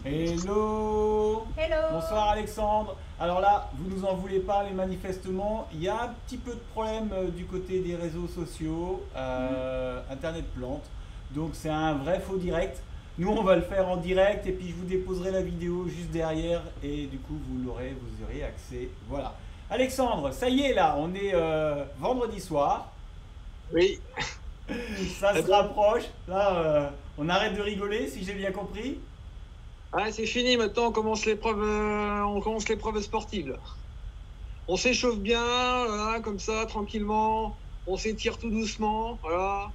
Hello. Hello. Bonsoir Alexandre. Alors là, vous nous en voulez pas, mais manifestement, il y a un petit peu de problème du côté des réseaux sociaux. Internet plante. Donc c'est un vrai faux direct. Nous, on va le faire en direct et puis je vous déposerai la vidéo juste derrière et du coup, vous aurez accès. Voilà. Alexandre, ça y est là, on est vendredi soir. Oui. Ça Eh se ben, rapproche. Là, on arrête de rigoler si j'ai bien compris. c'est fini maintenant, on commence l'épreuve sportive, là. On s'échauffe bien, voilà, comme ça, tranquillement, on s'étire tout doucement, voilà.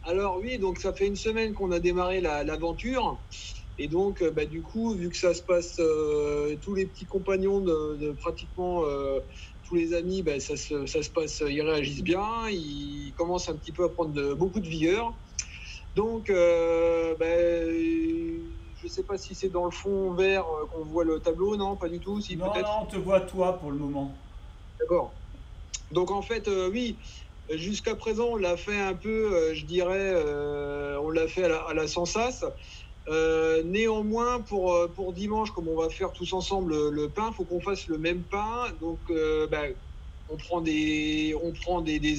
Alors oui, donc ça fait une semaine qu'on a démarré l'aventure, et donc du coup, vu que ça se passe, tous les petits compagnons de pratiquement tous les amis, ça se passe, ils réagissent bien, ils commencent un petit peu à prendre beaucoup de vigueur. Donc, je ne sais pas si c'est dans le fond vert qu'on voit le tableau, non, pas du tout, si Non, peut-être. non, on te voit toi pour le moment. D'accord. Donc en fait, oui, jusqu'à présent, on l'a fait un peu, je dirais, on l'a fait à la sans sas. Néanmoins, pour dimanche, comme on va faire tous ensemble le pain, il faut qu'on fasse le même pain. Donc, on prend des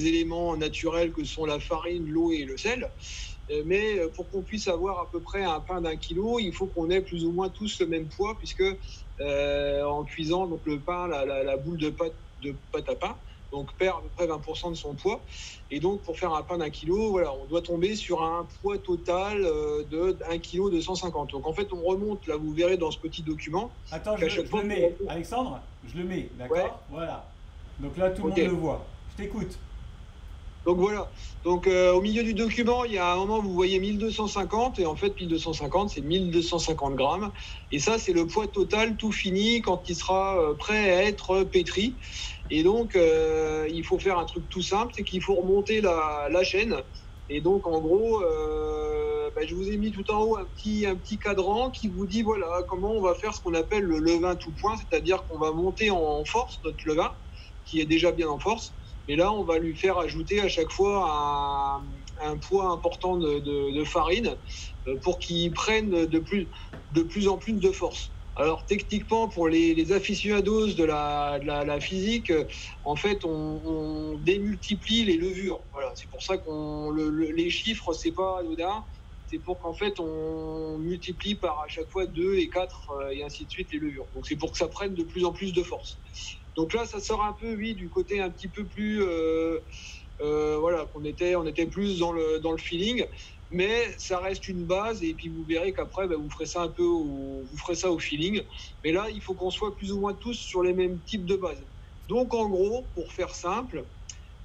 éléments naturels que sont la farine, l'eau et le sel. Mais pour qu'on puisse avoir à peu près un pain d'1 kilo, il faut qu'on ait plus ou moins tous le même poids, puisque en cuisant donc le pain, la boule de pâte à pain, donc perd à peu près 20% de son poids. Et donc pour faire un pain d'1 kilo, voilà, on doit tomber sur un poids total de 1 kg 250. Donc en fait, on remonte, là vous verrez dans ce petit document, Attends, qu'à chaque je le fois mets. Alexandre, je le mets, ouais, d'accord? Voilà. Donc là, tout le ok. monde le voit. Je t'écoute. Donc voilà. Donc au milieu du document, il y a un moment, vous voyez 1250, et en fait, 1250, c'est 1250 grammes. Et ça, c'est le poids total, tout fini, quand il sera prêt à être pétri. Et donc, il faut faire un truc tout simple, c'est qu'il faut remonter la chaîne. Et donc, en gros, je vous ai mis tout en haut un petit cadran qui vous dit, voilà, comment on va faire ce qu'on appelle le levain tout point, c'est-à-dire qu'on va monter en force notre levain, qui est déjà bien en force. Et là, on va lui faire ajouter à chaque fois un poids important de farine pour qu'il prenne de plus en plus de force. Alors techniquement, pour les aficionados de la physique, en fait, on démultiplie les levures. Voilà, c'est pour ça les chiffres, c'est pas anodin. C'est pour qu'en fait, on multiplie par à chaque fois 2 et 4 et ainsi de suite les levures. Donc c'est pour que ça prenne de plus en plus de force. Donc là, ça sort un peu, oui, du côté un petit peu plus, voilà, on était plus dans le feeling, mais ça reste une base. Et puis vous verrez qu'après, vous ferez ça vous ferez ça au feeling. Mais là, il faut qu'on soit plus ou moins tous sur les mêmes types de bases. Donc en gros, pour faire simple,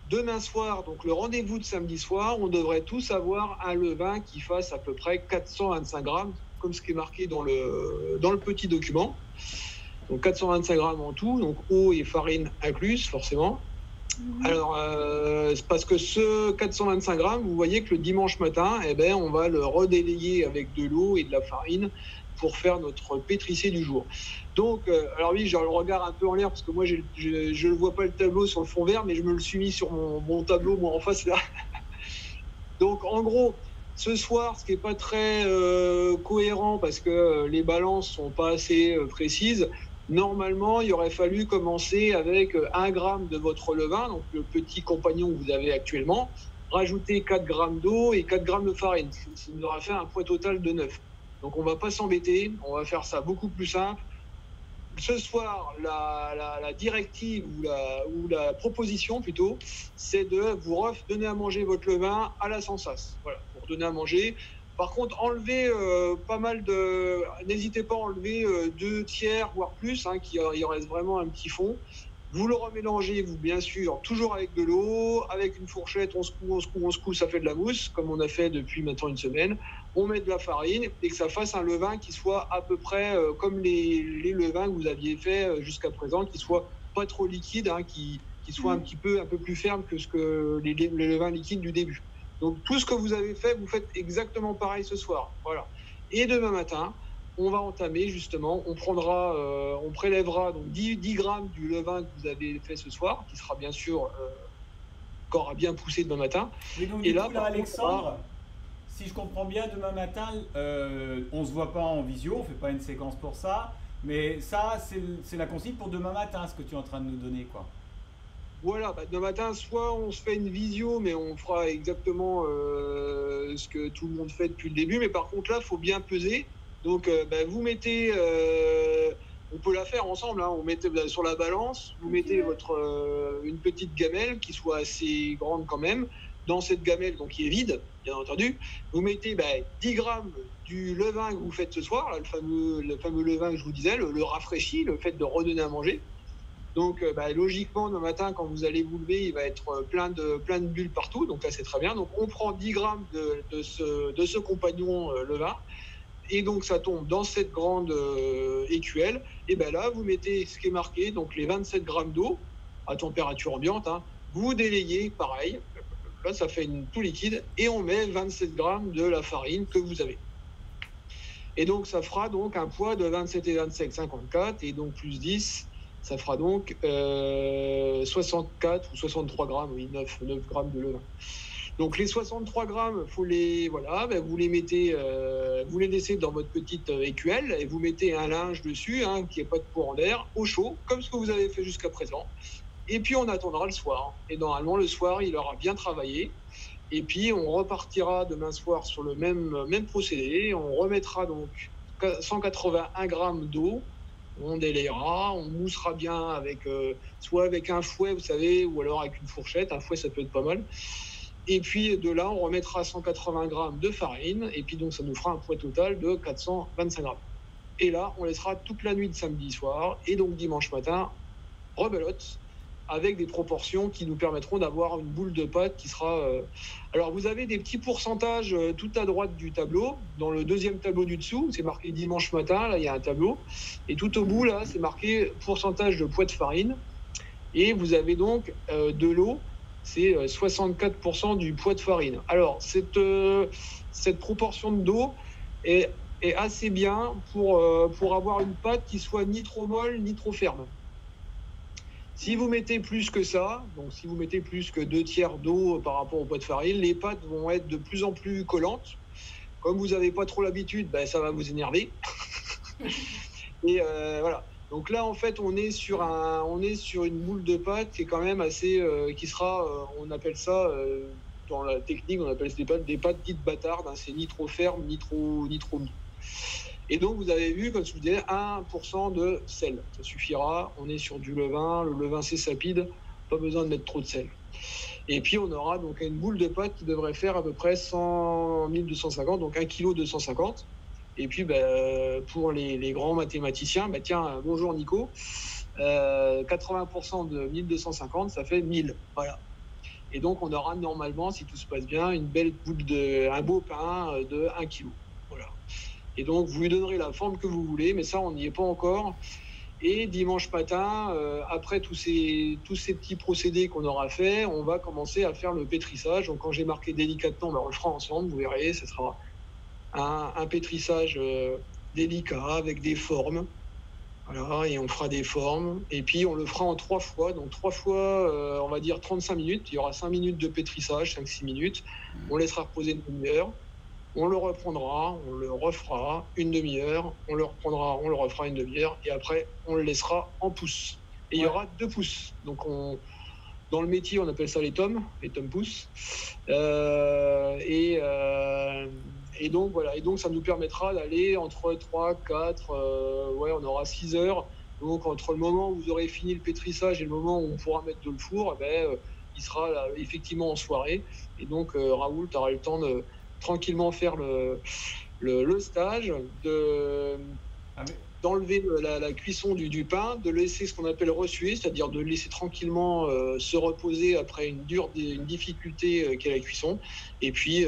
demain soir, donc le rendez-vous de samedi soir, on devrait tous avoir un levain qui fasse à peu près 425 grammes, comme ce qui est marqué dans le petit document. Donc 425 grammes en tout, donc eau et farine incluses forcément. Alors, c'est parce que ce 425 grammes, vous voyez que le dimanche matin, on va le redélayer avec de l'eau et de la farine pour faire notre pétrissé du jour. Donc, alors oui, j'ai le regard un peu en l'air parce que moi, je ne vois pas le tableau sur le fond vert, mais je me le suis mis sur mon tableau, moi, en face là. Donc, en gros, ce soir, ce qui n'est pas très cohérent parce que les balances sont pas assez précises, normalement, il aurait fallu commencer avec 1 gramme de votre levain, donc le petit compagnon que vous avez actuellement, rajouter 4 grammes d'eau et 4 grammes de farine. Ça nous aura fait un poids total de 9. Donc, on ne va pas s'embêter, on va faire ça beaucoup plus simple. Ce soir, la directive ou la proposition plutôt, c'est de vous donner à manger votre levain à la sans sas. Voilà, pour donner à manger. Par contre, enlevez pas mal de. N'hésitez pas à enlever 2 tiers, voire plus, hein, qu'il y reste vraiment un petit fond. Vous le remélangez, vous, bien sûr, toujours avec de l'eau, avec une fourchette, on se coud, ça fait de la mousse, comme on a fait depuis maintenant une semaine. On met de la farine et que ça fasse un levain qui soit à peu près comme les levains que vous aviez fait jusqu'à présent, qui soit pas trop liquide, hein, qui soit un peu plus ferme que les levains liquides du début. Donc tout ce que vous avez fait, vous faites exactement pareil ce soir. Voilà. Et demain matin, on va entamer justement, on prélèvera donc 10 grammes du levain que vous avez fait ce soir, qui sera bien sûr encore à bien pousser demain matin. Oui, donc Et du là, coup, là, par contre, on va... Alexandre, si je comprends bien, demain matin, on ne se voit pas en visio, on ne fait pas une séquence pour ça, mais ça, c'est la consigne pour demain matin, ce que tu es en train de nous donner, quoi. Voilà, demain matin, soit on se fait une visio, mais on fera exactement ce que tout le monde fait depuis le début. Mais par contre, là, il faut bien peser. Donc, vous mettez, on peut la faire ensemble, hein, on met sur la balance, vous mettez une petite gamelle qui soit assez grande quand même. Dans cette gamelle, donc qui est vide, bien entendu, vous mettez 10 grammes du levain que vous faites ce soir, là, le fameux levain que je vous disais, le rafraîchi, le fait de redonner à manger. Donc, logiquement, le matin, quand vous allez vous lever, il va être plein de bulles partout. Donc là, c'est très bien. Donc, on prend 10 grammes de ce compagnon levain. Et donc, ça tombe dans cette grande écuelle. Et là, vous mettez ce qui est marqué, donc les 27 grammes d'eau à température ambiante. Hein. Vous délayez, pareil. Là, ça fait tout liquide. Et on met 27 grammes de la farine que vous avez. Et donc, ça fera donc un poids de 27 et 27, 54. Et donc, plus 10... ça fera donc 64 ou 63 grammes, oui, 9 grammes de levain. Donc les 63 grammes, vous les mettez, vous les laissez dans votre petite écuelle et vous mettez un linge dessus, hein, qui n'est pas de courant d'air, au chaud, comme ce que vous avez fait jusqu'à présent. Et puis on attendra le soir. Et normalement, le soir, il aura bien travaillé. Et puis on repartira demain soir sur le même procédé. On remettra donc 181 grammes d'eau. On délayera, on moussera bien soit avec un fouet, vous savez, ou alors avec une fourchette. Un fouet, ça peut être pas mal. Et puis de là, on remettra 180 grammes de farine. Et puis donc, ça nous fera un poids total de 425 grammes. Et là, on laissera toute la nuit de samedi soir. Et donc, dimanche matin, rebelote, avec des proportions qui nous permettront d'avoir une boule de pâte qui sera... Alors, vous avez des petits pourcentages tout à droite du tableau. Dans le deuxième tableau du dessous, c'est marqué dimanche matin. Là, il y a un tableau. Et tout au bout, là, c'est marqué pourcentage de poids de farine. Et vous avez donc de l'eau. C'est 64% du poids de farine. Alors, cette proportion d'eau est assez bien pour avoir une pâte qui soit ni trop molle, ni trop ferme. Si vous mettez plus que ça, donc si vous mettez plus que 2/3 d'eau par rapport au poids de farine, les pâtes vont être de plus en plus collantes. Comme vous n'avez pas trop l'habitude, ça va vous énerver. Et voilà. Donc là, en fait, on est sur une boule de pâte qui est quand même assez, qui sera, on appelle ça, dans la technique, on appelle des pâtes dites bâtardes. Hein, c'est ni trop ferme, ni trop mou. Et donc, vous avez vu, comme je vous disais, 1% de sel. Ça suffira. On est sur du levain. Le levain, c'est sapide. Pas besoin de mettre trop de sel. Et puis, on aura donc une boule de pâte qui devrait faire à peu près 1250, donc 1,250 kg. Et puis, pour les grands mathématiciens, tiens, bonjour Nico, 80% de 1250, ça fait 1000. Voilà. Et donc, on aura normalement, si tout se passe bien, une belle un beau pain de 1 kg. Voilà. Et donc, vous lui donnerez la forme que vous voulez, mais ça, on n'y est pas encore. Et dimanche matin, après tous ces petits procédés qu'on aura fait, on va commencer à faire le pétrissage. Donc, quand j'ai marqué délicatement, on le fera ensemble, vous verrez, ça sera un pétrissage délicat avec des formes. Voilà, et on fera des formes. Et puis, on le fera en 3 fois. Donc, 3 fois, on va dire 35 minutes. Il y aura 5 minutes de pétrissage, 5-6 minutes. On laissera reposer une demi-heure. On le reprendra, on le refera une demi-heure. On le reprendra, on le refera une demi-heure. Et après, on le laissera en pouces. Et il y aura 2 pouces. Donc, dans le métier, on appelle ça les tomes pouces. Et donc, voilà. Et donc, ça nous permettra d'aller entre 3, 4, on aura 6 heures. Donc, entre le moment où vous aurez fini le pétrissage et le moment où on pourra mettre dans le four, il sera là, effectivement en soirée. Et donc, Raoul, tu auras le temps de tranquillement faire le stage, d'enlever la cuisson du pain, de laisser ce qu'on appelle ressuer, c'est-à-dire de laisser tranquillement se reposer après une difficulté qu'est la cuisson. Et puis,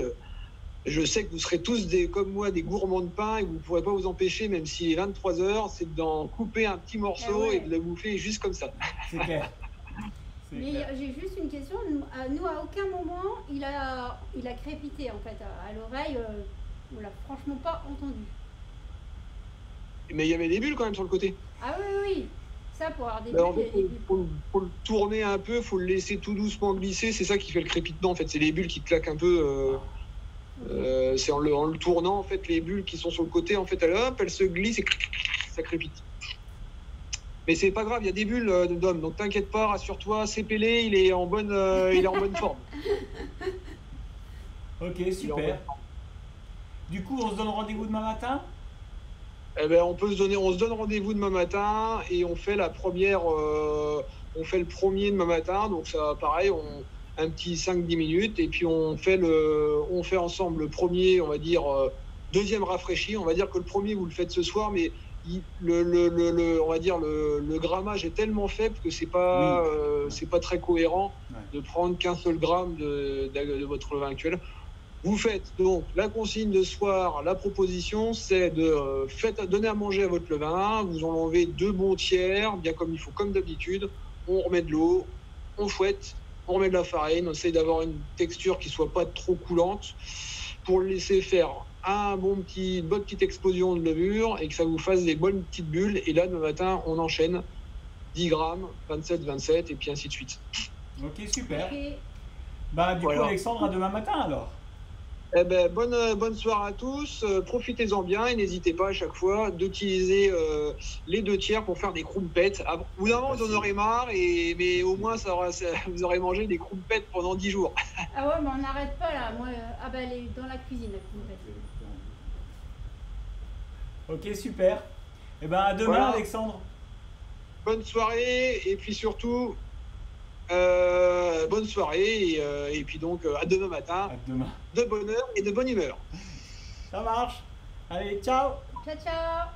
je sais que vous serez tous comme moi des gourmands de pain et vous ne pourrez pas vous empêcher, même s'il est 23 heures, c'est d'en couper un petit morceau et de le bouffer juste comme ça. C'est clair. Mais j'ai juste une question. Nous, à aucun moment, il a crépité, en fait. À l'oreille, on l'a franchement pas entendu. Mais il y avait des bulles quand même sur le côté. Ah oui. Ça, pour avoir des bulles, en fait, faut le tourner un peu, faut le laisser tout doucement glisser. C'est ça qui fait le crépitement, en fait. C'est les bulles qui claquent un peu. C'est en le tournant, en fait, les bulles qui sont sur le côté, en fait, elles se glissent et ça crépite. Mais c'est pas grave, il y a des bulles, Dom, donc t'inquiète pas, rassure-toi, CPL, il est en bonne forme. Ok, super. Du coup, on se donne rendez-vous demain matin? Eh ben, on se donne rendez-vous demain matin et on fait la première, on fait le premier demain matin, donc ça, pareil, un petit 5-10 minutes et puis on fait ensemble le premier, on va dire, deuxième rafraîchi. On va dire que le premier, vous le faites ce soir, mais on va dire le grammage est tellement faible que c'est pas très cohérent de prendre qu'un seul gramme de votre levain actuel. Vous faites donc la consigne de ce soir, la proposition, c'est de donner à manger à votre levain, vous en enlevez 2 bons tiers, bien comme il faut, comme d'habitude, on remet de l'eau, on fouette, on remet de la farine, on essaye d'avoir une texture qui soit pas trop coulante pour le laisser faire une bonne petite explosion de levure et que ça vous fasse des bonnes petites bulles. Et là, demain matin, on enchaîne 10 grammes, 27, et puis ainsi de suite. Ok, super. Okay. Bah, du coup, Alexandre, à demain matin alors. Eh ben, bonne soirée à tous, profitez-en bien et n'hésitez pas à chaque fois d'utiliser les 2 tiers pour faire des crumpets. Au bout d'un moment, vous en aurez marre, mais au moins vous aurez mangé des crumpets pendant 10 jours. Ah ouais, mais on n'arrête pas là. Moi, elle est dans la cuisine, la crumpette. Ok, super. Et ben à demain, Alexandre. Bonne soirée et puis surtout, bonne soirée et puis donc à demain matin. À demain. De bonne heure et de bonne humeur. Ça marche. Allez, ciao. Ciao, ciao.